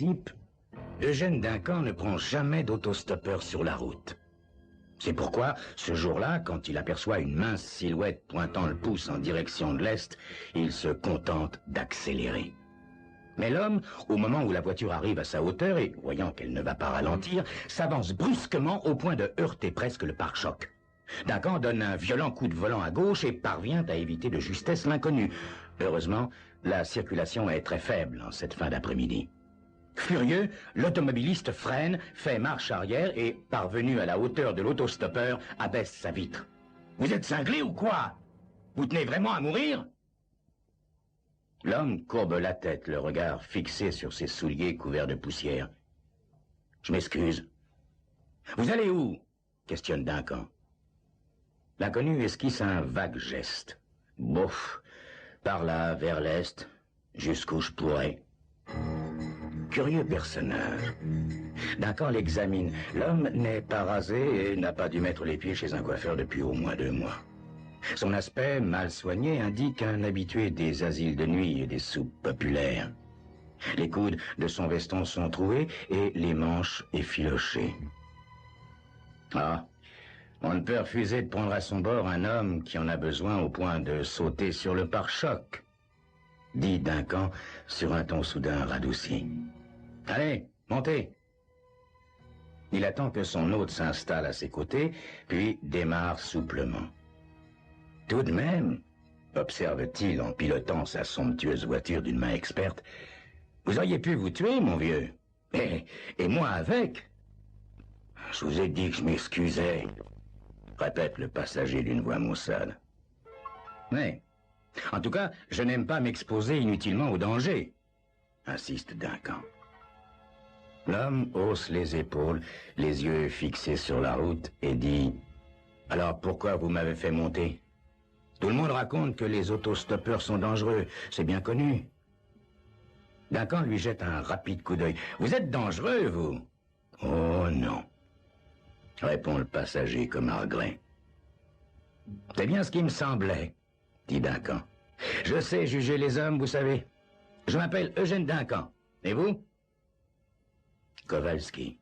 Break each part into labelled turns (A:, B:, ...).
A: principe, Eugène Duncan ne prend jamais d'autostoppeur sur la route. C'est pourquoi, ce jour-là, quand il aperçoit une mince silhouette pointant le pouce en direction de l'est, il se contente d'accélérer. Mais l'homme, au moment où la voiture arrive à sa hauteur et, voyant qu'elle ne va pas ralentir, s'avance brusquement au point de heurter presque le pare-choc. Duncan donne un violent coup de volant à gauche et parvient à éviter de justesse l'inconnu. Heureusement, la circulation est très faible en cette fin d'après-midi. Furieux, l'automobiliste freine, fait marche arrière et, parvenu à la hauteur de l'autostoppeur, abaisse sa vitre. « Vous êtes cinglé ou quoi? Vous tenez vraiment à mourir ?» L'homme courbe la tête, le regard fixé sur ses souliers couverts de poussière. « Je m'excuse. »« Vous allez où ?» questionne Duncan. L'inconnu esquisse un vague geste. « Bouf, par là, vers l'est, jusqu'où je pourrais. » Curieux personnage. Duncan l'examine. L'homme n'est pas rasé et n'a pas dû mettre les pieds chez un coiffeur depuis au moins 2 mois. Son aspect, mal soigné, indique un habitué des asiles de nuit et des soupes populaires. Les coudes de son veston sont troués et les manches effilochées. Ah, on ne peut refuser de prendre à son bord un homme qui en a besoin au point de sauter sur le pare-choc, dit Duncan sur un ton soudain radouci. « Allez, montez !» Il attend que son hôte s'installe à ses côtés, puis démarre souplement. « Tout de même, observe-t-il en pilotant sa somptueuse voiture d'une main experte, vous auriez pu vous tuer, mon vieux. Et moi avec. »« Je vous ai dit que je m'excusais, » répète le passager d'une voix maussade. « Mais, en tout cas, je n'aime pas m'exposer inutilement au danger, » insiste Duncan. L'homme hausse les épaules, les yeux fixés sur la route, et dit « Alors pourquoi vous m'avez fait monter? Tout le monde raconte que les autostoppeurs sont dangereux, c'est bien connu. » Duncan lui jette un rapide coup d'œil. « Vous êtes dangereux, vous? »« Oh non, » répond le passager comme à regret. « C'est bien ce qui me semblait, » dit Duncan. « Je sais juger les hommes, vous savez. Je m'appelle Eugène Duncan. Et vous? » Kowalski.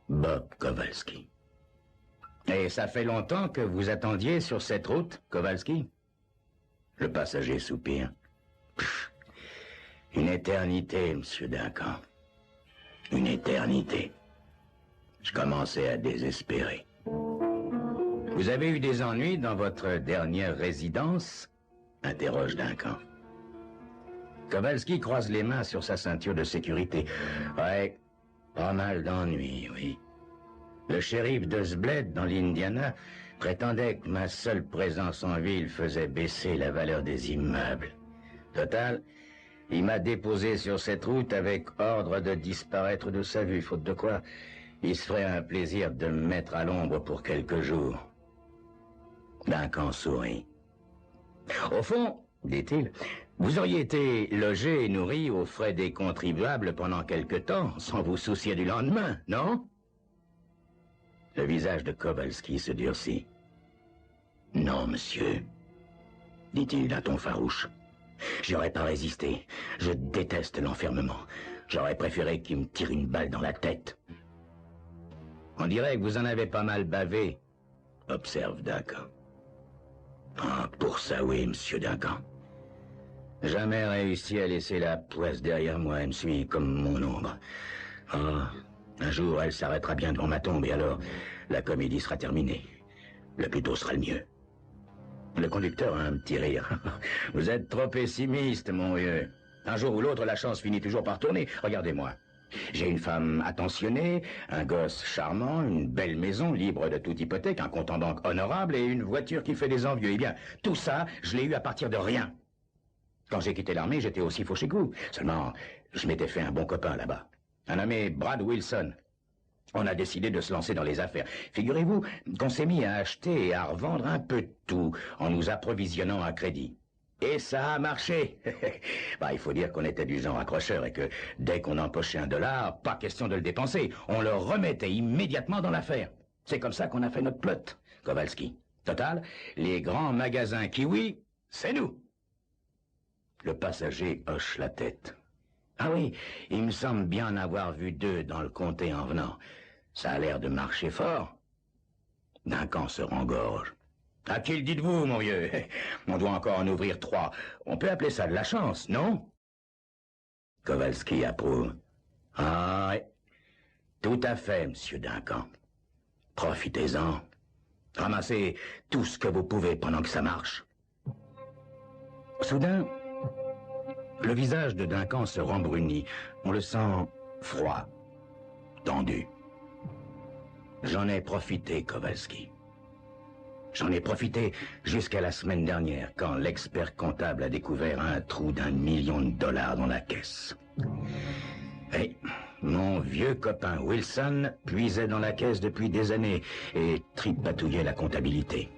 A: Bob Kowalski. « Et ça fait longtemps que vous attendiez sur cette route, Kowalski ?» Le passager soupire. « Une éternité, monsieur Duncan. Une éternité. » Je commençais à désespérer. « Vous avez eu des ennuis dans votre dernière résidence ?» interroge Duncan. Kowalski croise les mains sur sa ceinture de sécurité. « Ouais, pas mal d'ennuis, oui. Le shérif de Sbled, dans l'Indiana, prétendait que ma seule présence en ville faisait baisser la valeur des immeubles. Total, il m'a déposé sur cette route avec ordre de disparaître de sa vue, faute de quoi il se ferait un plaisir de me mettre à l'ombre pour quelques jours. » Duncan sourit. « Au fond, dit-il, vous auriez été logé et nourri aux frais des contribuables pendant quelque temps, sans vous soucier du lendemain, non ?» Le visage de Kowalski se durcit. « Non, monsieur, » dit-il d'un ton farouche. « J'aurais pas résisté. Je déteste l'enfermement. J'aurais préféré qu'il me tire une balle dans la tête. » « On dirait que vous en avez pas mal bavé, » observe Duncan. « Ah, pour ça, oui, monsieur Duncan. Jamais réussi à laisser la poisse derrière moi, elle me suit comme mon ombre. Ah, un jour, elle s'arrêtera bien devant ma tombe, et alors, la comédie sera terminée. Le plus tôt sera le mieux. » Le conducteur a un petit rire. « Vous êtes trop pessimiste, mon vieux. Un jour ou l'autre, la chance finit toujours par tourner. Regardez-moi. J'ai une femme attentionnée, un gosse charmant, une belle maison libre de toute hypothèque, un compte en banque honorable et une voiture qui fait des envieux. Eh bien, tout ça, je l'ai eu à partir de rien. Quand j'ai quitté l'armée, j'étais aussi fauché que vous. Seulement, je m'étais fait un bon copain là-bas. Un nommé Brad Wilson. On a décidé de se lancer dans les affaires. Figurez-vous qu'on s'est mis à acheter et à revendre un peu de tout en nous approvisionnant à crédit. Et ça a marché. Il faut dire qu'on était du genre accrocheur et que dès qu'on empochait $1, pas question de le dépenser. On le remettait immédiatement dans l'affaire. C'est comme ça qu'on a fait notre plot, Kowalski. Total, les grands magasins Kiwi, c'est nous. Le passager hoche la tête. Ah oui, il me semble bien en avoir vu 2 dans le comté en venant. Ça a l'air de marcher fort. Duncan se rengorge. À qui le dites-vous, mon vieux? On doit encore en ouvrir 3. On peut appeler ça de la chance, non? Kowalski approuve. Ah, oui. Tout à fait, monsieur Duncan. Profitez-en. Ramassez tout ce que vous pouvez pendant que ça marche. Soudain, le visage de Duncan se rembrunit. On le sent froid, tendu. J'en ai profité, Kowalski. J'en ai profité jusqu'à la semaine dernière, quand l'expert comptable a découvert un trou d'1 million de dollars dans la caisse. Et mon vieux copain Wilson puisait dans la caisse depuis des années et tripatouillait la comptabilité.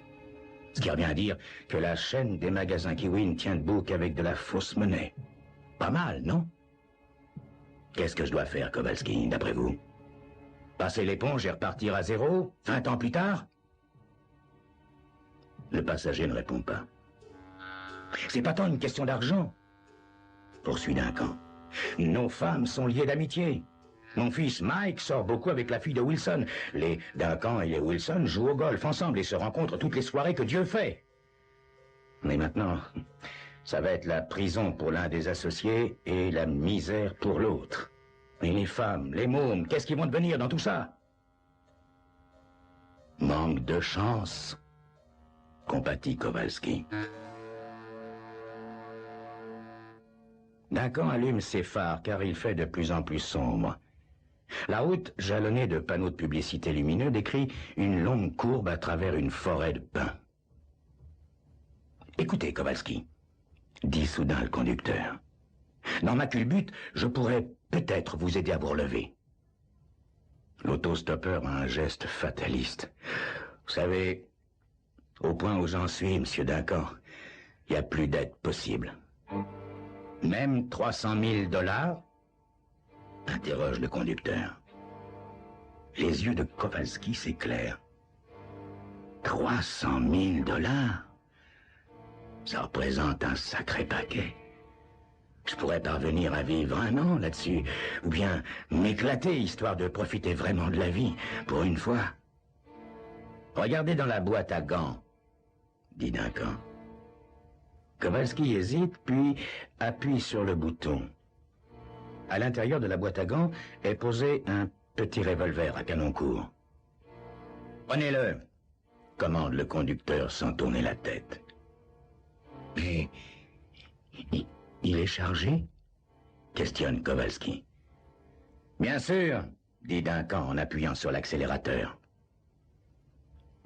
A: Ce qui revient à dire que la chaîne des magasins Kiwi ne tient debout qu'avec de la fausse monnaie. Pas mal, non? Qu'est-ce que je dois faire, Kowalski, d'après vous? Passer l'éponge et repartir à zéro, 20 ans plus tard? Le passager ne répond pas. C'est pas tant une question d'argent, poursuit Duncan. Nos femmes sont liées d'amitié. Mon fils Mike sort beaucoup avec la fille de Wilson. Les Duncan et les Wilson jouent au golf ensemble et se rencontrent toutes les soirées que Dieu fait. Mais maintenant, ça va être la prison pour l'un des associés et la misère pour l'autre. Et les femmes, les mômes, qu'est-ce qu'ils vont devenir dans tout ça? Manque de chance, compatit Kowalski. Duncan allume ses phares car il fait de plus en plus sombre. La route, jalonnée de panneaux de publicité lumineux, décrit une longue courbe à travers une forêt de pins. « Écoutez, Kowalski, » dit soudain le conducteur. « Dans ma culbute, je pourrais peut-être vous aider à vous relever. » L'autostoppeur a un geste fataliste. « Vous savez, au point où j'en suis, monsieur Duncan, il n'y a plus d'aide possible. » « Même 300 000 dollars ?» interroge le conducteur. Les yeux de Kowalski s'éclairent. 300 000 dollars? Ça représente un sacré paquet. Je pourrais parvenir à vivre 1 an là-dessus, ou bien m'éclater, histoire de profiter vraiment de la vie, pour une fois. Regardez dans la boîte à gants, dit Duncan. Kowalski hésite, puis appuie sur le bouton. À l'intérieur de la boîte à gants est posé un petit revolver à canon court. « Prenez-le !» commande le conducteur sans tourner la tête. « Mais il est chargé ?» questionne Kowalski. « Bien sûr !» dit Duncan en appuyant sur l'accélérateur.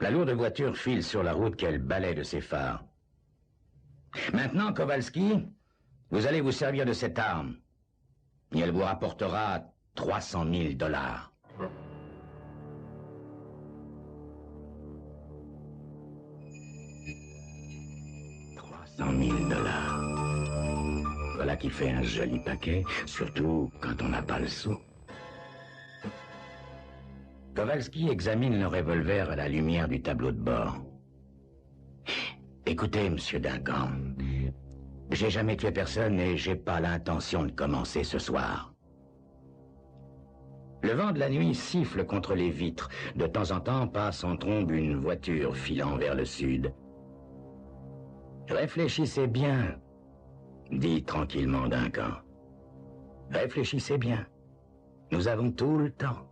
A: La lourde voiture file sur la route qu'elle balaie de ses phares. Maintenant, Kowalski, vous allez vous servir de cette arme. Et elle vous rapportera 300 000 dollars. $300 000. Voilà qui fait un joli paquet, surtout quand on n'a pas le sou. Kowalski examine le revolver à la lumière du tableau de bord. Écoutez, monsieur Duncan, j'ai jamais tué personne et j'ai pas l'intention de commencer ce soir. Le vent de la nuit siffle contre les vitres. De temps en temps passe en trombe une voiture filant vers le sud. Réfléchissez bien, dit tranquillement Duncan. Réfléchissez bien. Nous avons tout le temps.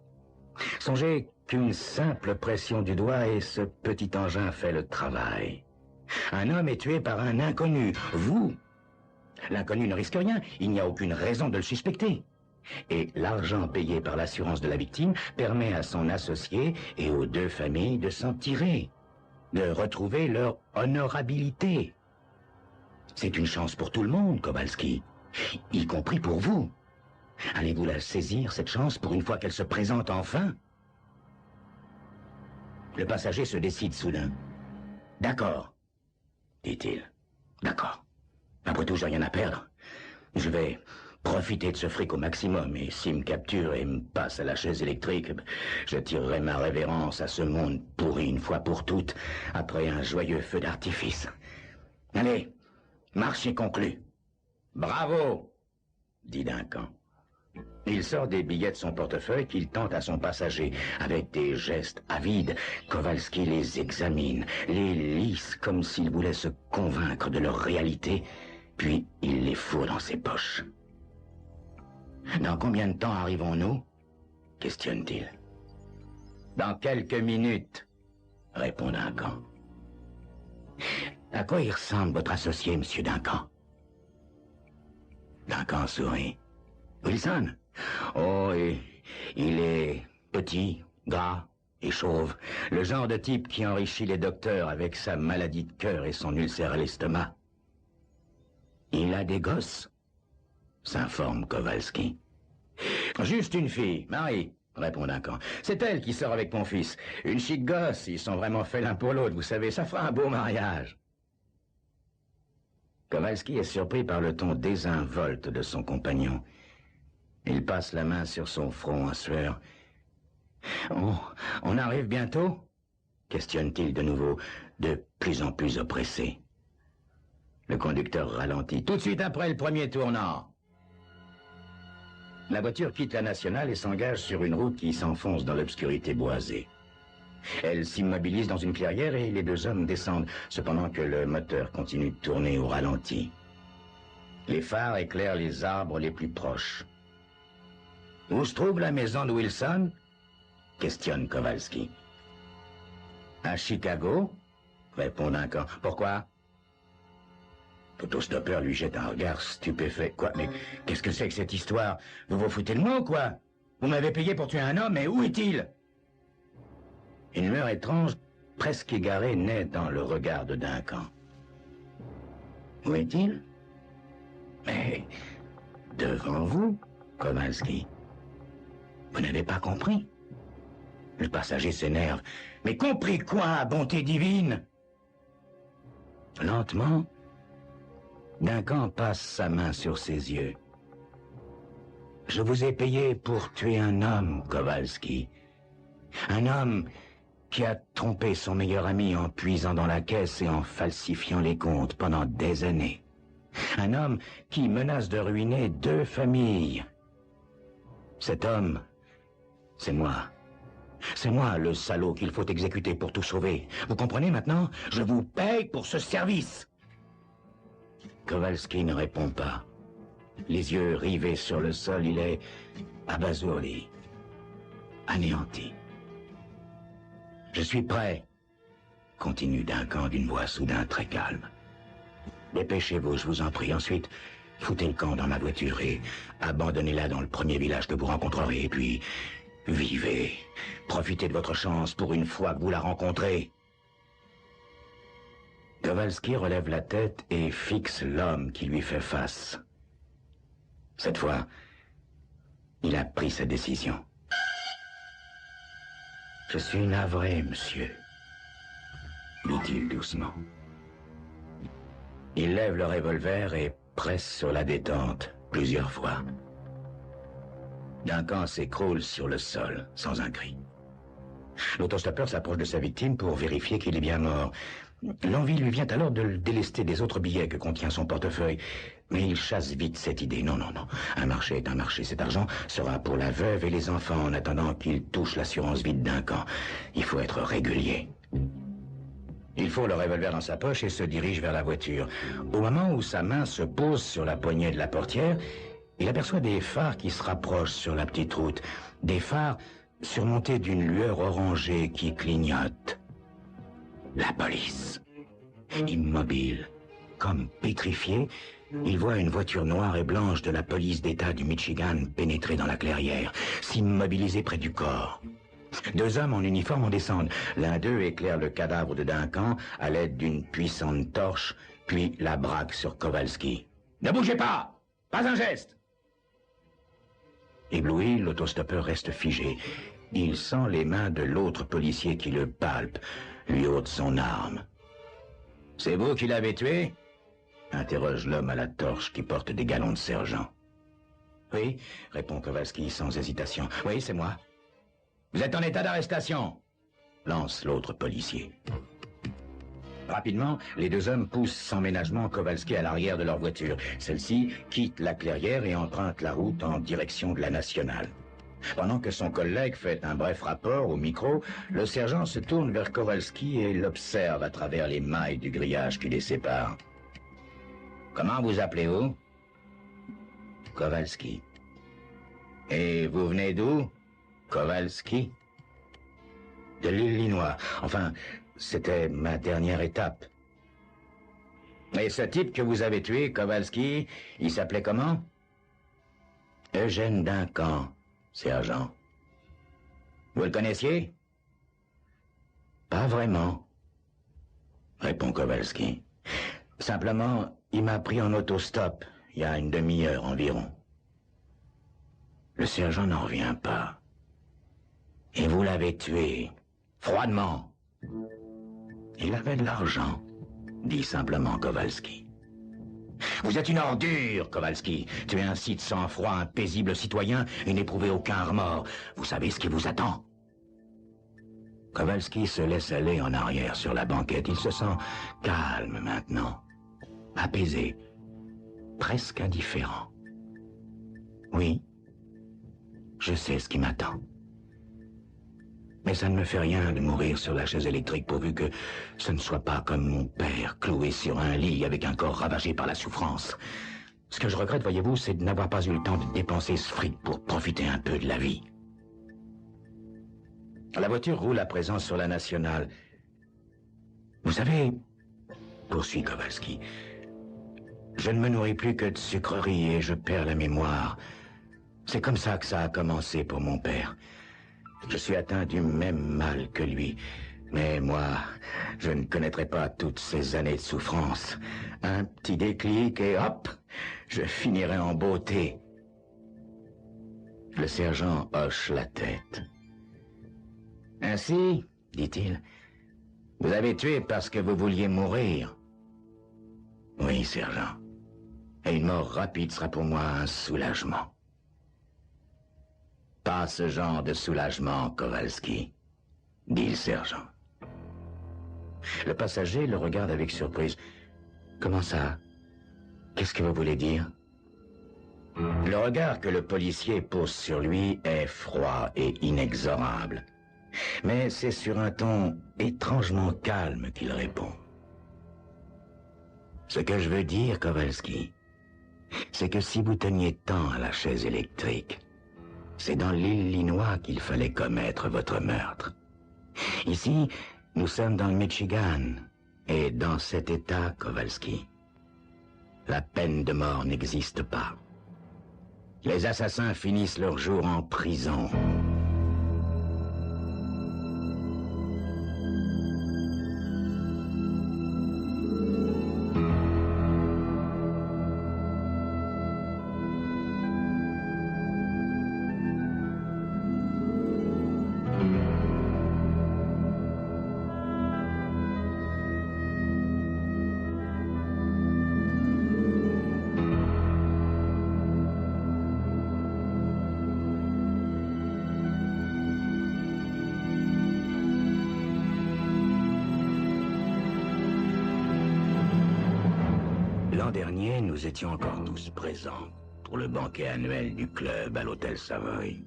A: Songez qu'une simple pression du doigt et ce petit engin fait le travail. Un homme est tué par un inconnu, vous. L'inconnu ne risque rien, il n'y a aucune raison de le suspecter. Et l'argent payé par l'assurance de la victime permet à son associé et aux 2 familles de s'en tirer, de retrouver leur honorabilité. C'est une chance pour tout le monde, Kowalski, y compris pour vous. Allez-vous la saisir, cette chance, pour une fois qu'elle se présente enfin? Le passager se décide soudain. « D'accord, » dit-il. « D'accord. Après tout, j'ai rien à perdre. Je vais profiter de ce fric au maximum, et s'il me capture et me passe à la chaise électrique, je tirerai ma révérence à ce monde pourri une fois pour toutes, après un joyeux feu d'artifice. Allez, marché conclu. Bravo, dit Duncan. Il sort des billets de son portefeuille qu'il tente à son passager. Avec des gestes avides, Kowalski les examine, les lisse comme s'il voulait se convaincre de leur réalité, puis il les fourre dans ses poches. « Dans combien de temps arrivons-nous » questionne-t-il. « Dans quelques minutes » répond Duncan. « À quoi il ressemble votre associé, monsieur Duncan » Duncan sourit. « Wilson ? Oh, et il est petit, gras et chauve, le genre de type qui enrichit les docteurs avec sa maladie de cœur et son ulcère à l'estomac. »« Il a des gosses ?» s'informe Kowalski. « Juste une fille, Marie, » répond Duncan. « C'est elle qui sort avec mon fils. Une chic gosse, ils sont vraiment faits l'un pour l'autre, vous savez, ça fera un beau mariage. » Kowalski est surpris par le ton désinvolte de son compagnon. Il passe la main sur son front en sueur. « On arrive bientôt ?» questionne-t-il de nouveau, de plus en plus oppressé. Le conducteur ralentit. « Tout de suite après le premier tournant !» La voiture quitte la nationale et s'engage sur une route qui s'enfonce dans l'obscurité boisée. Elle s'immobilise dans une clairière et les deux hommes descendent, cependant que le moteur continue de tourner au ralenti. Les phares éclairent les arbres les plus proches. « Où se trouve la maison de Wilson ?» questionne Kowalski. « À Chicago ?» répond Duncan. « Pourquoi ?» L'autostoppeur lui jette un regard stupéfait. « Quoi? Mais qu'est-ce que c'est que cette histoire? Vous vous foutez de moi ou quoi? Vous m'avez payé pour tuer un homme, mais où est-il ?» Une lueur étrange, presque égarée, naît dans le regard de Duncan. « Où est-il? » Mais devant vous, Kowalski. Vous n'avez pas compris? Le passager s'énerve. « Mais compris quoi, bonté divine ?» Lentement, Duncan passe sa main sur ses yeux. « Je vous ai payé pour tuer un homme, Kowalski. Un homme qui a trompé son meilleur ami en puisant dans la caisse et en falsifiant les comptes pendant des années. Un homme qui menace de ruiner 2 familles. Cet homme, c'est moi. C'est moi, le salaud qu'il faut exécuter pour tout sauver. Vous comprenez maintenant? Je vous paye pour ce service. » Kowalski ne répond pas. Les yeux rivés sur le sol, il est abasourdi, anéanti. « Je suis prêt, » continue Duncan d'une voix soudain très calme. « Dépêchez-vous, je vous en prie. Ensuite, foutez le camp dans ma voiture et abandonnez-la dans le premier village que vous rencontrerez. Et puis, vivez. Profitez de votre chance pour une fois que vous la rencontrez. » Kowalski relève la tête et fixe l'homme qui lui fait face. Cette fois, il a pris sa décision. « Je suis navré, monsieur, » dit-il doucement. Il lève le revolver et presse sur la détente plusieurs fois. Duncan s'écroule sur le sol, sans un cri. L'autostoppeur s'approche de sa victime pour vérifier qu'il est bien mort. L'envie lui vient alors de le délester des autres billets que contient son portefeuille. Mais il chasse vite cette idée. Non. Un marché est un marché. Cet argent sera pour la veuve et les enfants en attendant qu'il touche l'assurance vie de Duncan. Il faut être régulier. Il faut le revolver dans sa poche et se dirige vers la voiture. Au moment où sa main se pose sur la poignée de la portière, il aperçoit des phares qui se rapprochent sur la petite route. Des phares surmontés d'une lueur orangée qui clignote. La police. Immobile, comme pétrifié, il voit une voiture noire et blanche de la police d'État du Michigan pénétrer dans la clairière, s'immobiliser près du corps. 2 hommes en uniforme en descendent. L'un d'eux éclaire le cadavre de Duncan à l'aide d'une puissante torche, puis la braque sur Kowalski. « Ne bougez pas! Pas un geste !» Ébloui, l'autostoppeur reste figé. Il sent les mains de l'autre policier qui le palpe, lui ôte son arme. « C'est vous qui l'avez tué ?» interroge l'homme à la torche qui porte des galons de sergent. « Oui, » répond Kowalski sans hésitation. « Oui, c'est moi. »« Vous êtes en état d'arrestation » lance l'autre policier. Rapidement, les deux hommes poussent sans ménagement Kowalski à l'arrière de leur voiture. Celle-ci quitte la clairière et emprunte la route en direction de la nationale. Pendant que son collègue fait un bref rapport au micro, le sergent se tourne vers Kowalski et l'observe à travers les mailles du grillage qui les sépare. « Comment vous appelez-vous »« Kowalski. »« Et vous venez d'où ?»« Kowalski. »« De l'Illinois. Enfin, c'était ma dernière étape. »« Et ce type que vous avez tué, Kowalski, il s'appelait comment ?»« Eugène Duncan. » Sergent. Vous le connaissiez? Pas vraiment, répond Kowalski. Simplement, il m'a pris en autostop, il y a une demi-heure environ. Le sergent n'en revient pas. Et vous l'avez tué, froidement. Il avait de l'argent, dit simplement Kowalski. Vous êtes une ordure, Kowalski. Tu es un site sans froid, un paisible citoyen et n'éprouvez aucun remords. Vous savez ce qui vous attend. Kowalski se laisse aller en arrière sur la banquette. Il se sent calme maintenant, apaisé, presque indifférent. Oui, je sais ce qui m'attend. Mais ça ne me fait rien de mourir sur la chaise électrique pourvu que ce ne soit pas comme mon père, cloué sur un lit avec un corps ravagé par la souffrance. Ce que je regrette, voyez-vous, c'est de n'avoir pas eu le temps de dépenser ce fric pour profiter un peu de la vie. La voiture roule à présent sur la nationale. Vous savez, poursuit Kowalski, je ne me nourris plus que de sucreries et je perds la mémoire. C'est comme ça que ça a commencé pour mon père. Je suis atteint du même mal que lui. Mais moi, je ne connaîtrai pas toutes ces années de souffrance. Un petit déclic et hop, je finirai en beauté. Le sergent hoche la tête. Ainsi, dit-il, vous avez tué parce que vous vouliez mourir. Oui, sergent. Et une mort rapide sera pour moi un soulagement. Pas ce genre de soulagement, Kowalski, dit le sergent. Le passager le regarde avec surprise. Comment ça? Qu'est-ce que vous voulez dire? Le regard que le policier pose sur lui est froid et inexorable. Mais c'est sur un ton étrangement calme qu'il répond. Ce que je veux dire, Kowalski, c'est que si vous teniez tant à la chaise électrique, c'est dans l'Illinois qu'il fallait commettre votre meurtre. Ici, nous sommes dans le Michigan, et dans cet état, Kowalski, la peine de mort n'existe pas. Les assassins finissent leur jour en prison. L'an dernier, nous étions encore tous présents pour le banquet annuel du club à l'hôtel Savoy.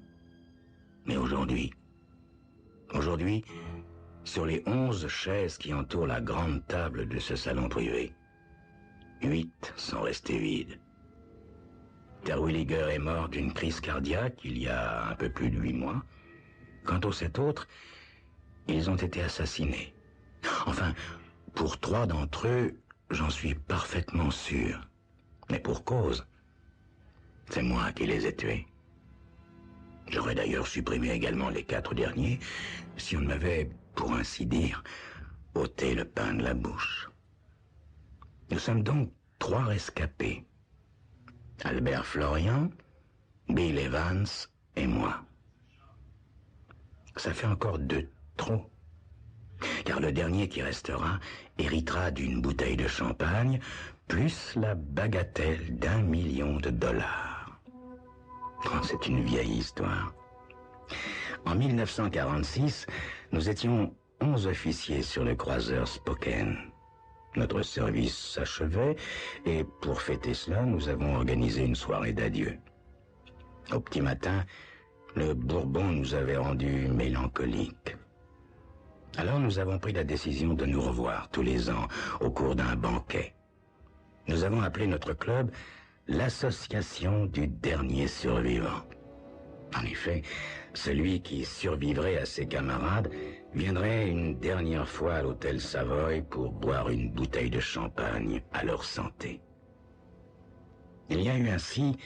A: Mais aujourd'hui, sur les 11 chaises qui entourent la grande table de ce salon privé, 8 sont restées vides. Terwilliger est mort d'une crise cardiaque il y a un peu plus de 8 mois. Quant aux 7 autres, ils ont été assassinés. Enfin, pour 3 d'entre eux, j'en suis parfaitement sûr. Mais pour cause, c'est moi qui les ai tués. J'aurais d'ailleurs supprimé également les 4 derniers si on ne m'avait, pour ainsi dire, ôté le pain de la bouche. Nous sommes donc 3 rescapés. Albert Florian, Bill Evans et moi. Ça fait encore 2 trop. Car le dernier qui restera héritera d'une bouteille de champagne, plus la bagatelle d'1 million de dollars. Oh, c'est une vieille histoire. En 1946, nous étions 11 officiers sur le croiseur Spokane. Notre service s'achevait, et pour fêter cela, nous avons organisé une soirée d'adieu. Au petit matin, le Bourbon nous avait rendus mélancoliques. Alors nous avons pris la décision de nous revoir tous les ans au cours d'un banquet. Nous avons appelé notre club l'Association du dernier survivant. En effet, celui qui survivrait à ses camarades viendrait une dernière fois à l'hôtel Savoy pour boire une bouteille de champagne à leur santé. Il y a eu ainsi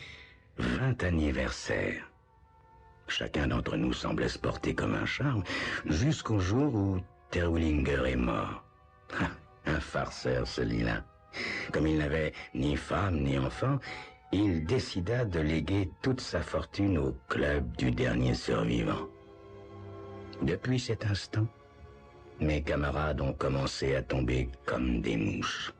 A: 20 anniversaires. Chacun d'entre nous semblait se porter comme un charme, jusqu'au jour où Terwilliger est mort. Un farceur, celui-là. Comme il n'avait ni femme ni enfant, il décida de léguer toute sa fortune au club du dernier survivant. Depuis cet instant, mes camarades ont commencé à tomber comme des mouches.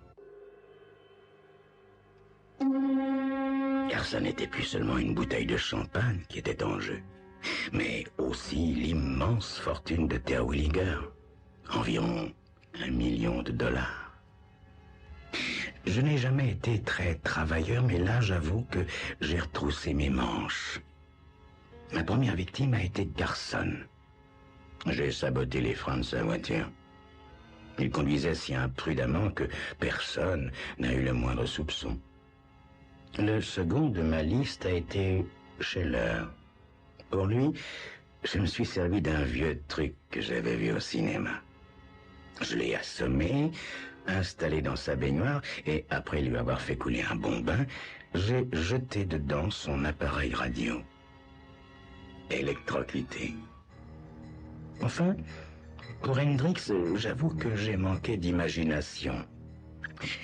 A: Car ça n'était plus seulement une bouteille de champagne qui était en jeu, mais aussi l'immense fortune de Terwilliger, environ $1 million. Je n'ai jamais été très travailleur, mais là, j'avoue que j'ai retroussé mes manches. Ma première victime a été Garson. J'ai saboté les freins de sa voiture. Il conduisait si imprudemment que personne n'a eu le moindre soupçon. Le second de ma liste a été Scheller. Pour lui, je me suis servi d'un vieux truc que j'avais vu au cinéma. Je l'ai assommé, installé dans sa baignoire, et après lui avoir fait couler un bon bain, j'ai jeté dedans son appareil radio. Électrocuté. Enfin, pour Hendrix, j'avoue que j'ai manqué d'imagination.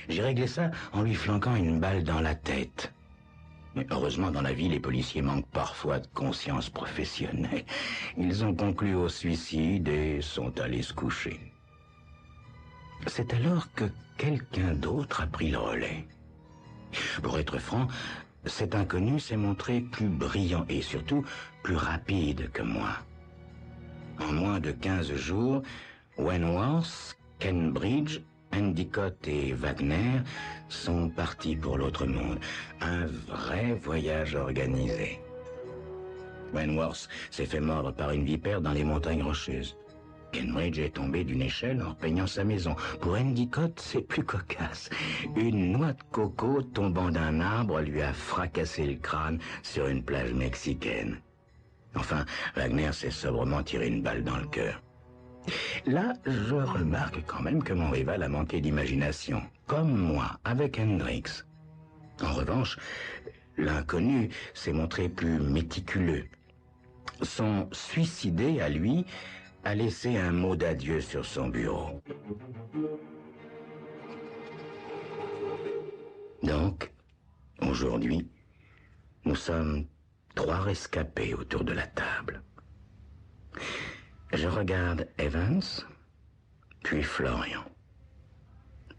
A: J'ai réglé ça en lui flanquant une balle dans la tête. Mais heureusement, dans la vie, les policiers manquent parfois de conscience professionnelle. Ils ont conclu au suicide et sont allés se coucher. C'est alors que quelqu'un d'autre a pris le relais. Pour être franc, cet inconnu s'est montré plus brillant et surtout plus rapide que moi. En moins de 15 jours, Wentworth, Cambridge, Endicott et Wagner sont partis pour l'autre monde. Un vrai voyage organisé. Wentworth s'est fait mordre par une vipère dans les montagnes rocheuses. Cambridge est tombé d'une échelle en repeignant sa maison. Pour Endicott, c'est plus cocasse. Une noix de coco tombant d'un arbre lui a fracassé le crâne sur une plage mexicaine. Enfin, Wagner s'est sobrement tiré une balle dans le cœur. Là, je remarque quand même que mon rival a manqué d'imagination, comme moi, avec Hendrix. En revanche, l'inconnu s'est montré plus méticuleux. Son suicidé, à lui, a laissé un mot d'adieu sur son bureau. Donc, aujourd'hui, nous sommes 3 rescapés autour de la table. Je regarde Evans, puis Florian.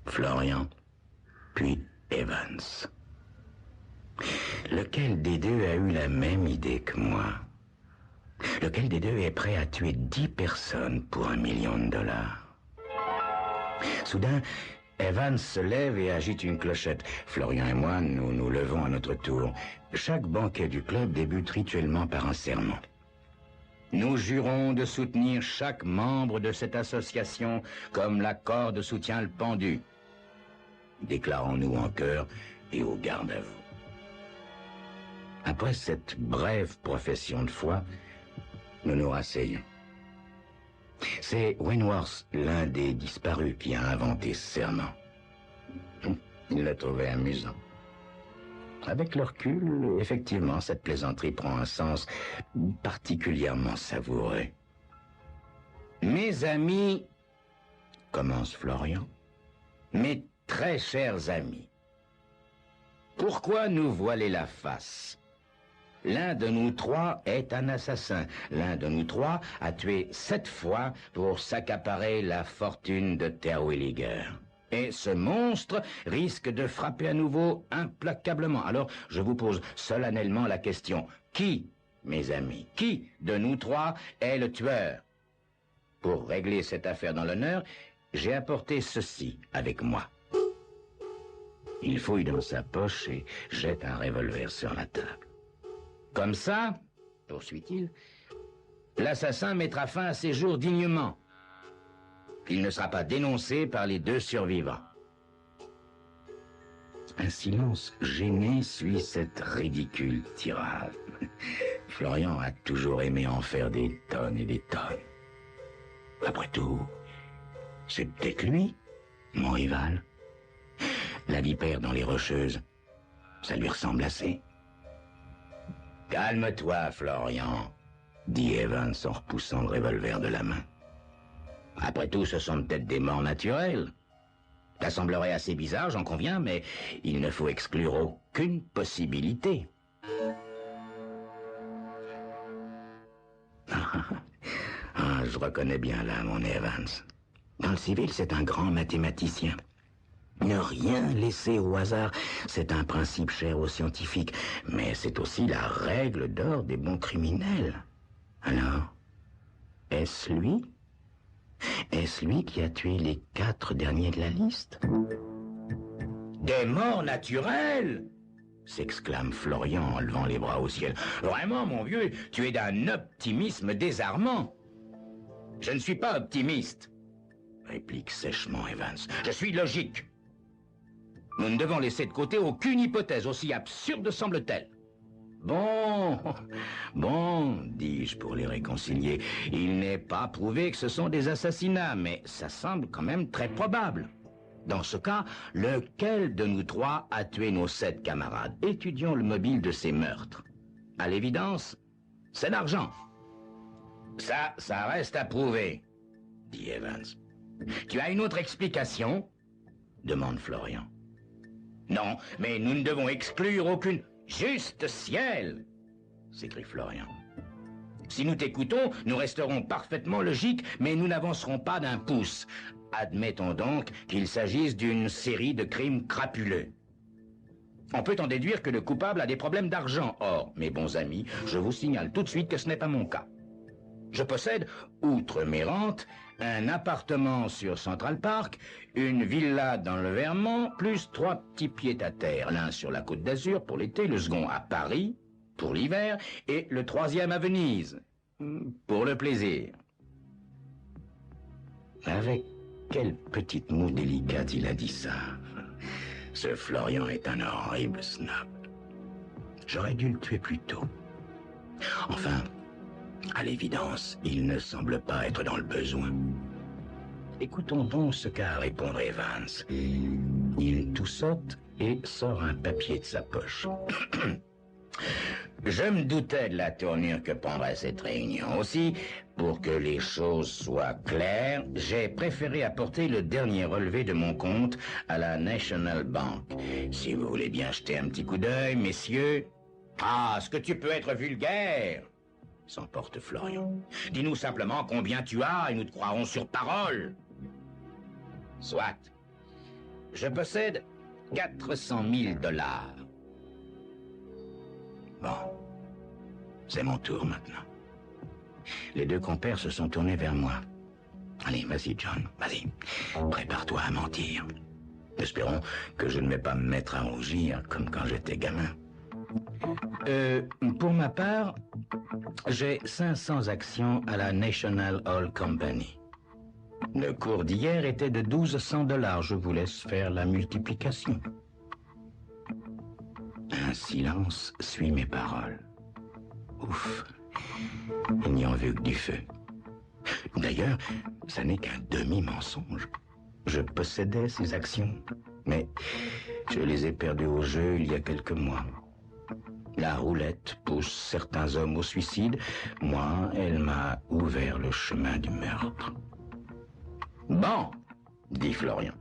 A: Florian, puis Evans. Lequel des deux a eu la même idée que moi? Lequel des deux est prêt à tuer 10 personnes pour $1 million? Soudain, Evans se lève et agite une clochette. Florian et moi, nous nous levons à notre tour. Chaque banquet du club débute rituellement par un serment. Nous jurons de soutenir chaque membre de cette association comme la corde soutient le pendu. Déclarons-nous en chœur et au garde à vous. Après cette brève profession de foi, nous nous rasseyons. C'est Wentworth, l'un des disparus, qui a inventé ce serment. Il l'a trouvé amusant. Avec le recul, effectivement, cette plaisanterie prend un sens particulièrement savoureux. Mes amis, commence Florian, mes très chers amis, pourquoi nous voiler la face? L'un de nous 3 est un assassin. L'un de nous 3 a tué 7 fois pour s'accaparer la fortune de Terwilliger. Et ce monstre risque de frapper à nouveau implacablement. Alors, je vous pose solennellement la question. Qui, mes amis, qui de nous 3 est le tueur? Pour régler cette affaire dans l'honneur, j'ai apporté ceci avec moi. Il fouille dans sa poche et jette un revolver sur la table. Comme ça, poursuit-il, l'assassin mettra fin à ses jours dignement. Il ne sera pas dénoncé par les 2 survivants. Un silence gêné suit cette ridicule tirade. Florian a toujours aimé en faire des tonnes et des tonnes. Après tout, c'est peut-être lui, mon rival. La vipère dans les rocheuses, ça lui ressemble assez. Calme-toi, Florian, dit Evans en repoussant le revolver de la main. Après tout, ce sont peut-être des morts naturelles. Ça semblerait assez bizarre, j'en conviens, mais il ne faut exclure aucune possibilité. Je reconnais bien là mon Evans. Dans le civil, c'est un grand mathématicien. Ne rien laisser au hasard, c'est un principe cher aux scientifiques, mais c'est aussi la règle d'or des bons criminels. Alors, est-ce lui? Est-ce lui qui a tué les 4 derniers de la liste? Des morts naturelles? S'exclame Florian en levant les bras au ciel. Vraiment, mon vieux, tu es d'un optimisme désarmant. Je ne suis pas optimiste, réplique sèchement Evans. Je suis logique. Nous ne devons laisser de côté aucune hypothèse, aussi absurde semble-t-elle. Bon, dis-je pour les réconcilier, il n'est pas prouvé que ce sont des assassinats, mais ça semble quand même très probable. Dans ce cas, lequel de nous 3 a tué nos 7 camarades? Étudions le mobile de ces meurtres. À l'évidence, c'est l'argent. Ça reste à prouver, dit Evans. Tu as une autre explication? Demande Florian. Non, mais nous ne devons exclure aucune... Juste ciel! S'écrie Florian. Si nous t'écoutons, nous resterons parfaitement logiques, mais nous n'avancerons pas d'un pouce. Admettons donc qu'il s'agisse d'une série de crimes crapuleux. On peut en déduire que le coupable a des problèmes d'argent. Or, mes bons amis, je vous signale tout de suite que ce n'est pas mon cas. Je possède, outre mes rentes, un appartement sur Central Park, une villa dans le Vermont, plus 3 petits pieds-à-terre, l'un sur la Côte d'Azur pour l'été, le second à Paris pour l'hiver, et le 3e à Venise, pour le plaisir. Avec quelle petite moue délicate il a dit ça. Ce Florian est un horrible snob. J'aurais dû le tuer plus tôt. Enfin, à l'évidence, il ne semble pas être dans le besoin. Écoutons donc ce qu'a à répondre Evans. Il toussote et sort un papier de sa poche. Je me doutais de la tournure que prendrait cette réunion. Aussi, pour que les choses soient claires, j'ai préféré apporter le dernier relevé de mon compte à la National Bank. Si vous voulez bien jeter un petit coup d'œil, messieurs... Ah, est-ce que tu peux être vulgaire? S'emporte Florian. Dis-nous simplement combien tu as et nous te croirons sur parole. Soit. Je possède 400 000 $. Bon. C'est mon tour maintenant. Les 2 compères se sont tournés vers moi. Allez, vas-y, John, vas-y. Prépare-toi à mentir. Espérons que je ne vais pas me mettre à rougir comme quand j'étais gamin. Pour ma part, j'ai 500 actions à la National Oil Company. Le cours d'hier était de 1200 $. Je vous laisse faire la multiplication. Un silence suit mes paroles. Ouf, ils n'y ont vu que du feu. D'ailleurs, ça n'est qu'un demi-mensonge. Je possédais ces actions, mais je les ai perdues au jeu il y a quelques mois. La roulette pousse certains hommes au suicide. Moi, elle m'a ouvert le chemin du meurtre. Bon, dit Florian.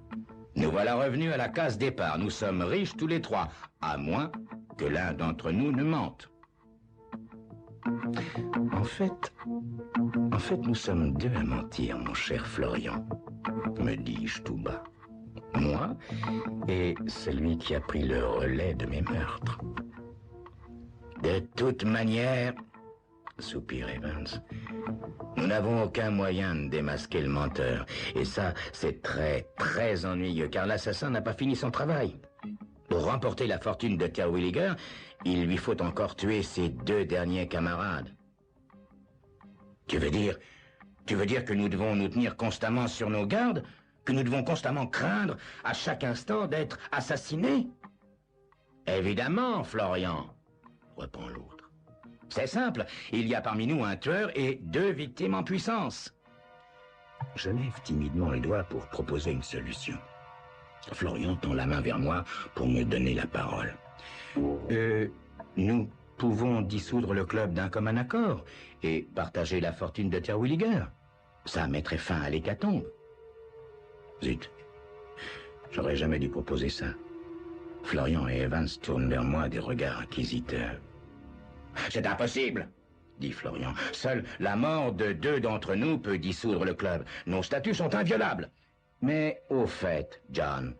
A: Nous voilà revenus à la case départ. Nous sommes riches tous les 3, à moins que l'un d'entre nous ne mente. En fait, nous sommes 2 à mentir, mon cher Florian, me dis-je tout bas. Moi et celui qui a pris le relais de mes meurtres. De toute manière, soupire Evans, Nous n'avons aucun moyen de démasquer le menteur. Et ça, c'est très, très ennuyeux, car l'assassin n'a pas fini son travail. Pour remporter la fortune de Terwilliger, il lui faut encore tuer ses 2 derniers camarades. Tu veux dire que nous devons nous tenir constamment sur nos gardes? Que nous devons constamment craindre à chaque instant d'être assassinés? Évidemment, Florian, reprend l'autre. C'est simple, il y a parmi nous un tueur et 2 victimes en puissance. Je lève timidement le doigt pour proposer une solution. Florian tend la main vers moi pour me donner la parole. Nous pouvons dissoudre le club d'un commun accord et partager la fortune de Terwilliger. Ça mettrait fin à l'hécatombe. Zut, j'aurais jamais dû proposer ça. Florian et Evans tournent vers moi des regards inquisiteurs. C'est impossible, dit Florian. Seule la mort de 2 d'entre nous peut dissoudre le club. Nos statuts sont inviolables. Mais au fait, John,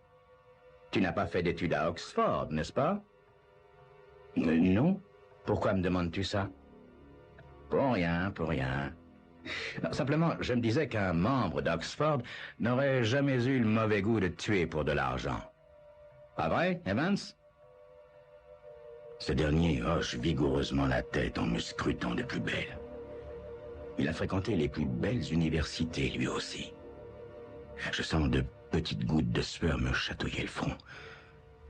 A: tu n'as pas fait d'études à Oxford, n'est-ce pas? Non. Pourquoi me demandes-tu ça? Pour rien, pour rien. Non, simplement, je me disais qu'un membre d'Oxford n'aurait jamais eu le mauvais goût de tuer pour de l'argent. Pas vrai, Evans? Ce dernier hoche vigoureusement la tête en me scrutant de plus belle. Il a fréquenté les plus belles universités, lui aussi. Je sens de petites gouttes de sueur me chatouiller le front.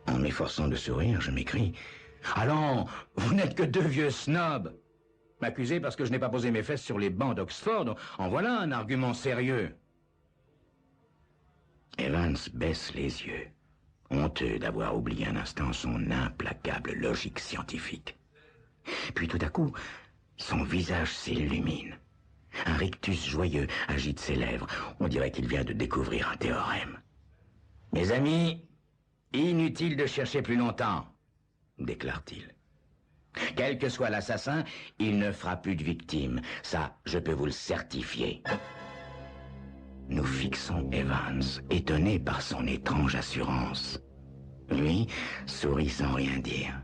A: En m'efforçant de sourire, je m'écrie « Allons, vous n'êtes que 2 vieux snobs !» M'accuser parce que je n'ai pas posé mes fesses sur les bancs d'Oxford, en voilà un argument sérieux. Evans baisse les yeux, honteux d'avoir oublié un instant son implacable logique scientifique. Puis tout à coup, son visage s'illumine. Un rictus joyeux agite ses lèvres. On dirait qu'il vient de découvrir un théorème. « Mes amis, inutile de chercher plus longtemps, » déclare-t-il. Quel que soit l'assassin, il ne fera plus de victimes. Ça, je peux vous le certifier. Nous fixons Evans, étonné par son étrange assurance. Lui sourit sans rien dire.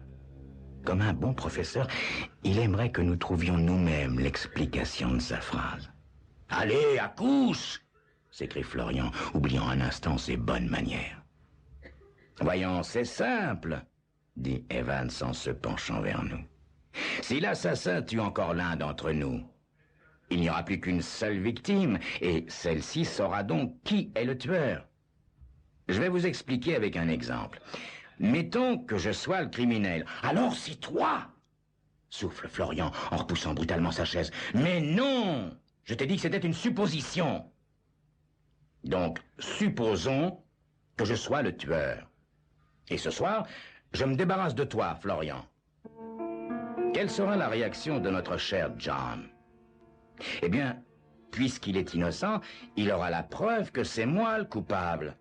A: Comme un bon professeur, il aimerait que nous trouvions nous-mêmes l'explication de sa phrase. « Allez, accouche !» s'écrie Florian, oubliant un instant ses bonnes manières. « Voyons, c'est simple !» dit Evans en se penchant vers nous. « Si l'assassin tue encore l'un d'entre nous, il n'y aura plus qu'une seule victime, et celle-ci saura donc qui est le tueur. Je vais vous expliquer avec un exemple. Mettons que je sois le criminel. Alors c'est toi !» souffle Florian en repoussant brutalement sa chaise. « Mais non! Je t'ai dit que c'était une supposition. Donc, supposons que je sois le tueur. Et ce soir, je me débarrasse de toi, Florian. Quelle sera la réaction de notre cher John? Eh bien, puisqu'il est innocent, il aura la preuve que c'est moi le coupable.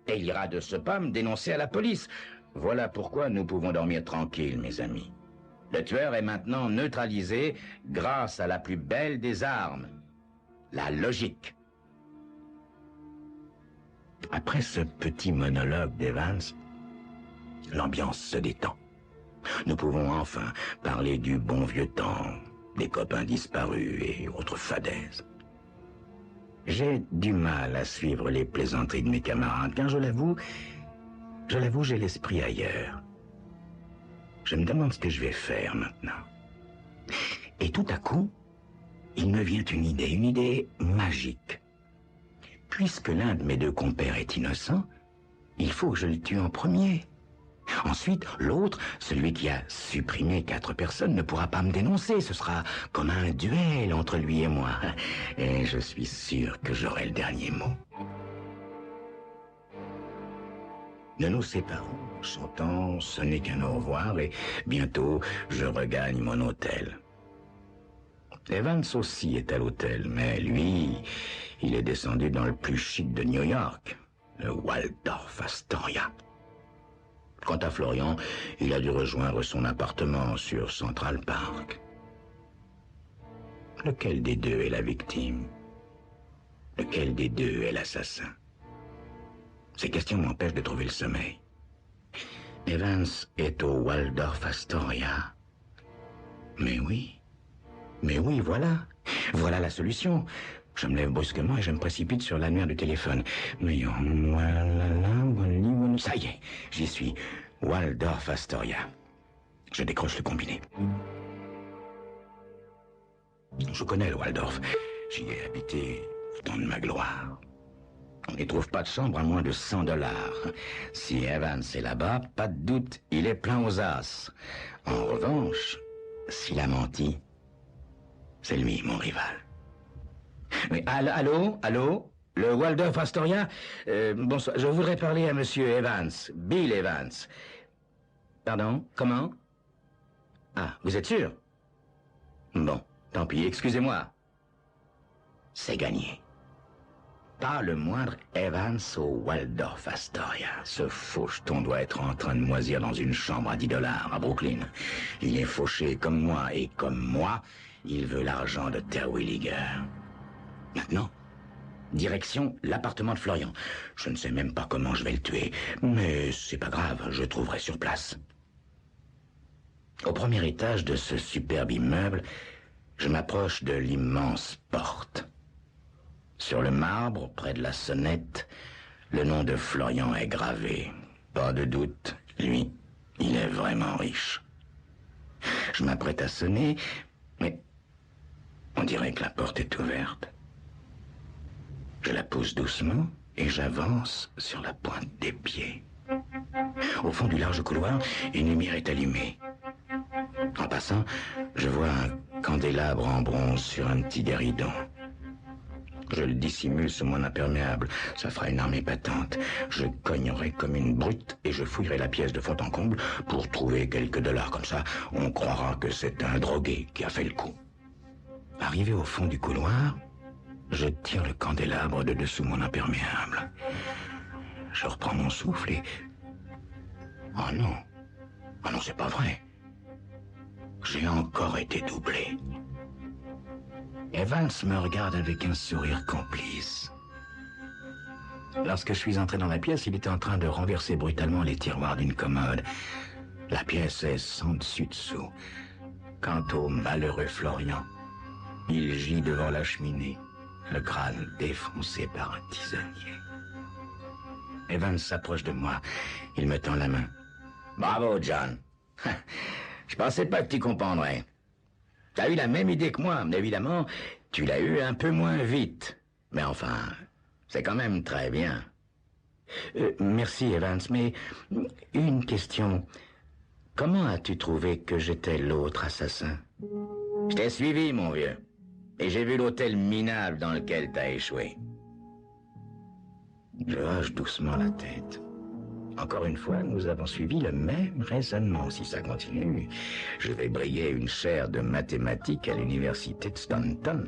A: Et il ira de ce pas me dénoncer à la police. Voilà pourquoi nous pouvons dormir tranquilles, mes amis. Le tueur est maintenant neutralisé grâce à la plus belle des armes, la logique. » Après ce petit monologue d'Evans, l'ambiance se détend. Nous pouvons enfin parler du bon vieux temps, des copains disparus et autres fadaises. J'ai du mal à suivre les plaisanteries de mes camarades, car je l'avoue, j'ai l'esprit ailleurs. Je me demande ce que je vais faire maintenant. Et tout à coup, il me vient une idée magique. Puisque l'un de mes 2 compères est innocent, il faut que je le tue en premier. Ensuite, l'autre, celui qui a supprimé 4 personnes, ne pourra pas me dénoncer. Ce sera comme un duel entre lui et moi. Et je suis sûr que j'aurai le dernier mot. Nous nous séparons, chantant « Ce n'est qu'un au revoir » et bientôt, je regagne mon hôtel. Evans aussi est à l'hôtel, mais lui, il est descendu dans le plus chic de New York, le Waldorf Astoria. Quant à Florian, il a dû rejoindre son appartement sur Central Park. Lequel des 2 est la victime? Lequel des 2 est l'assassin? Ces questions m'empêchent de trouver le sommeil. Evans est au Waldorf Astoria. Mais oui, voilà, Voilà la solution. Je me lève brusquement et je me précipite sur l'annuaire du téléphone. Voyons, voilà, ça y est, j'y suis. Waldorf Astoria. Je décroche le combiné. Je connais le Waldorf. J'y ai habité au temps de ma gloire. On n'y trouve pas de chambre à moins de $100. Si Evans est là-bas, pas de doute, il est plein aux as. En revanche, s'il a menti, c'est lui mon rival. Mais allô, le Waldorf Astoria. Bonsoir, je voudrais parler à monsieur Evans, Bill Evans. Pardon, comment? Ah, vous êtes sûr? Bon, tant pis, excusez-moi. C'est gagné. Pas le moindre Evans au Waldorf Astoria. Ce faucheton doit être en train de moisir dans une chambre à $10 à Brooklyn. Il est fauché comme moi, et comme moi, il veut l'argent de Terwilliger. Maintenant, direction l'appartement de Florian. Je ne sais même pas comment je vais le tuer, mais c'est pas grave, je trouverai sur place. Au premier étage de ce superbe immeuble, je m'approche de l'immense porte. Sur le marbre, près de la sonnette, le nom de Florian est gravé. Pas de doute, lui, il est vraiment riche. Je m'apprête à sonner, mais on dirait que la porte est ouverte. Je la pousse doucement et j'avance sur la pointe des pieds. Au fond du large couloir, une lumière est allumée. En passant, je vois un candélabre en bronze sur un petit guéridon. Je le dissimule sous mon imperméable. Ça fera une arme épatante. Je cognerai comme une brute et je fouillerai la pièce de fond en comble pour trouver quelques $. Comme ça, on croira que c'est un drogué qui a fait le coup. Arrivé au fond du couloir, je tire le candélabre de dessous mon imperméable. Je reprends mon souffle et... Oh non. Oh non, c'est pas vrai. J'ai encore été doublé. Evans me regarde avec un sourire complice. Lorsque je suis entré dans la pièce, il était en train de renverser brutalement les tiroirs d'une commode. La pièce est sans dessus-dessous. Quant au malheureux Florian, il gît devant la cheminée, le crâne défoncé par un tisonnier. Evans s'approche de moi. Il me tend la main. Bravo, John. Je pensais pas que tu comprendrais. T'as eu la même idée que moi, mais évidemment, tu l'as eu un peu moins vite. Mais enfin, c'est quand même très bien. Merci, Evans, mais une question. Comment as-tu trouvé que j'étais l'autre assassin? Je t'ai suivi, mon vieux, et j'ai vu l'hôtel minable dans lequel t'as échoué. Je hoche doucement la tête. Encore une fois, nous avons suivi le même raisonnement. Si ça continue, je vais briller une chaire de mathématiques à l'université de Stanton.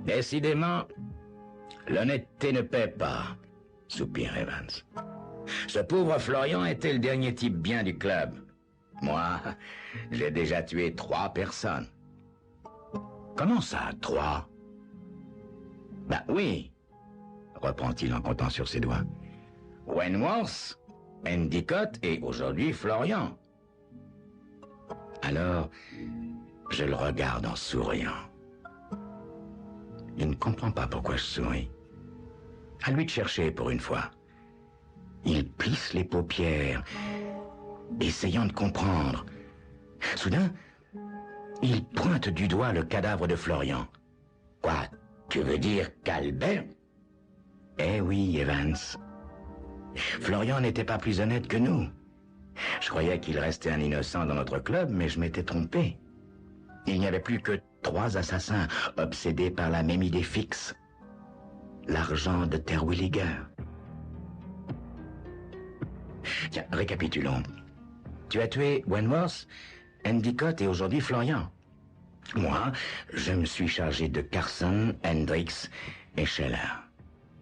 A: Décidément, l'honnêteté ne paie pas, soupire Evans. Ce pauvre Florian était le dernier type bien du club. Moi, j'ai déjà tué 3 personnes. Comment ça, 3? Bah oui, reprend-il en comptant sur ses doigts. Wentworth, Endicott et aujourd'hui Florian. Alors, je le regarde en souriant. Il ne comprend pas pourquoi je souris. À lui de chercher pour une fois. Il plisse les paupières, essayant de comprendre. Soudain, il pointe du doigt le cadavre de Florian. Quoi, tu veux dire qu'Albert? Eh oui, Evans. Florian n'était pas plus honnête que nous. Je croyais qu'il restait un innocent dans notre club, mais je m'étais trompé. Il n'y avait plus que 3 assassins obsédés par la même idée fixe. L'argent de Terwilliger. Tiens, récapitulons. Tu as tué Wentworth, Endicott et aujourd'hui Florian. Moi, je me suis chargé de Carson, Hendricks et Scheller.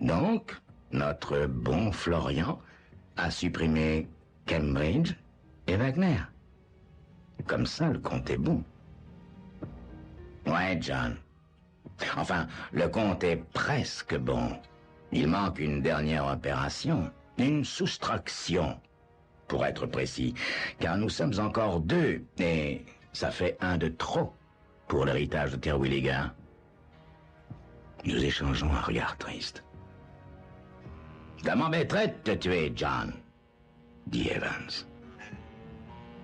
A: Donc, notre bon Florian a supprimé Cambridge et Wagner. Comme ça, le compte est bon. Ouais, John. Enfin, le compte est presque bon. Il manque une dernière opération, une soustraction, pour être précis, car nous sommes encore 2, et ça fait 1 de trop pour l'héritage de Terwilliger. Nous échangeons un regard triste. Ça m'embêterait de te tuer, John, dit Evans.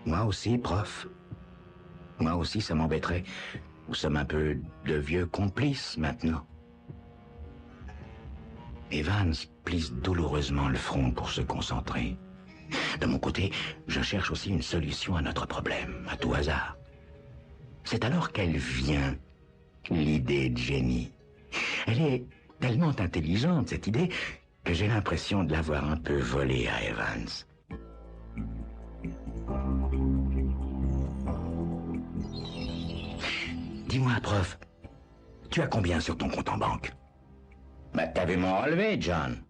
A: Moi aussi, prof. Moi aussi, ça m'embêterait. Nous sommes un peu de vieux complices maintenant. Evans plisse douloureusement le front pour se concentrer. De mon côté, je cherche aussi une solution à notre problème, à tout hasard. C'est alors qu'elle vient, l'idée de génie. Elle est tellement intelligente, cette idée, que j'ai l'impression de l'avoir un peu volée à Evans. Dis-moi, prof, tu as combien sur ton compte en banque? T'as vu mon relevé, John.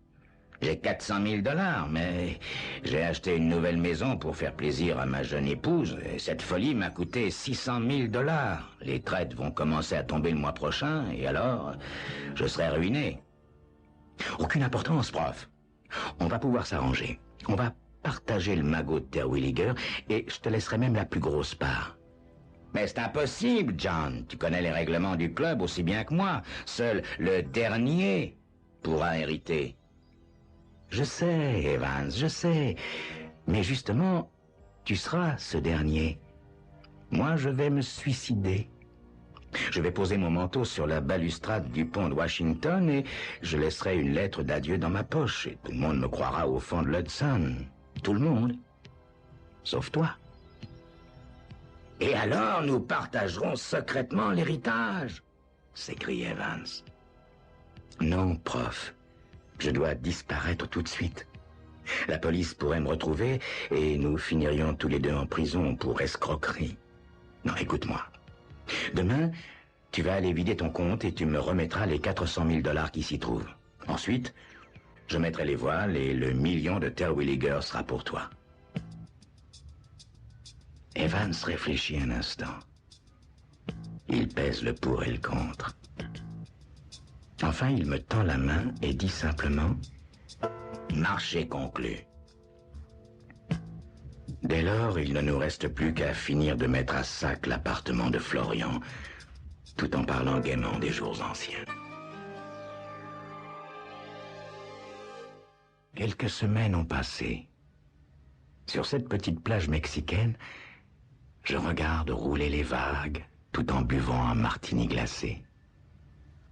A: J'ai 400 000 $, mais j'ai acheté une nouvelle maison pour faire plaisir à ma jeune épouse, et cette folie m'a coûté 600 000 $. Les traites vont commencer à tomber le mois prochain, et alors, je serai ruiné. Aucune importance, prof. On va pouvoir s'arranger. On va partager le magot de Terwilliger, et je te laisserai même la plus grosse part. Mais c'est impossible, John. Tu connais les règlements du club aussi bien que moi. Seul le dernier pourra hériter. Je sais, Evans, je sais. Mais justement, tu seras ce dernier. Moi, je vais me suicider. Je vais poser mon manteau sur la balustrade du pont de Washington et je laisserai une lettre d'adieu dans ma poche. Et tout le monde me croira au fond de l'Hudson. Tout le monde. Sauf toi. Et alors, nous partagerons secrètement l'héritage, s'écrie Evans. Non, prof. Je dois disparaître tout de suite. La police pourrait me retrouver et nous finirions tous les deux en prison pour escroquerie. Non, écoute-moi. Demain, tu vas aller vider ton compte et tu me remettras les 400 000 $ qui s'y trouvent. Ensuite, je mettrai les voiles et le million de Terwilliger sera pour toi. Evans réfléchit un instant. Il pèse le pour et le contre. Enfin, il me tend la main et dit simplement « Marché conclu ». Dès lors, il ne nous reste plus qu'à finir de mettre à sac l'appartement de Florian, tout en parlant gaiement des jours anciens. Quelques semaines ont passé. Sur cette petite plage mexicaine, je regarde rouler les vagues, tout en buvant un martini glacé.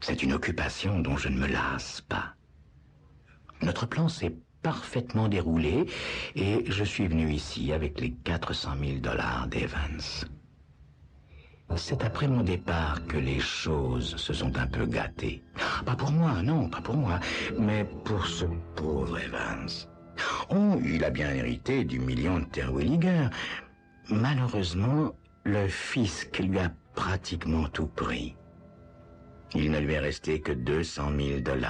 A: C'est une occupation dont je ne me lasse pas. Notre plan s'est parfaitement déroulé et je suis venu ici avec les 400 000 $ d'Evans. C'est après mon départ que les choses se sont un peu gâtées. Pas pour moi, non, pas pour moi, mais pour ce pauvre Evans. Oh, il a bien hérité du million de Terwilliger. Malheureusement, le fisc lui a pratiquement tout pris. Il ne lui est resté que 200 000 $.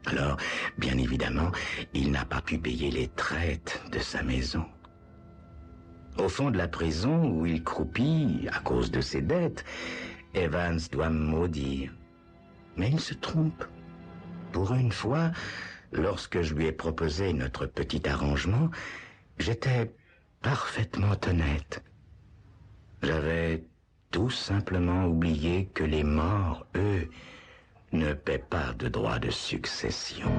A: Alors, bien évidemment, il n'a pas pu payer les traites de sa maison. Au fond de la prison où il croupit à cause de ses dettes, Evans doit me maudire. Mais il se trompe. Pour une fois, lorsque je lui ai proposé notre petit arrangement, j'étais parfaitement honnête. J'avais tout simplement oublié que les morts, eux, ne paient pas de droit de succession.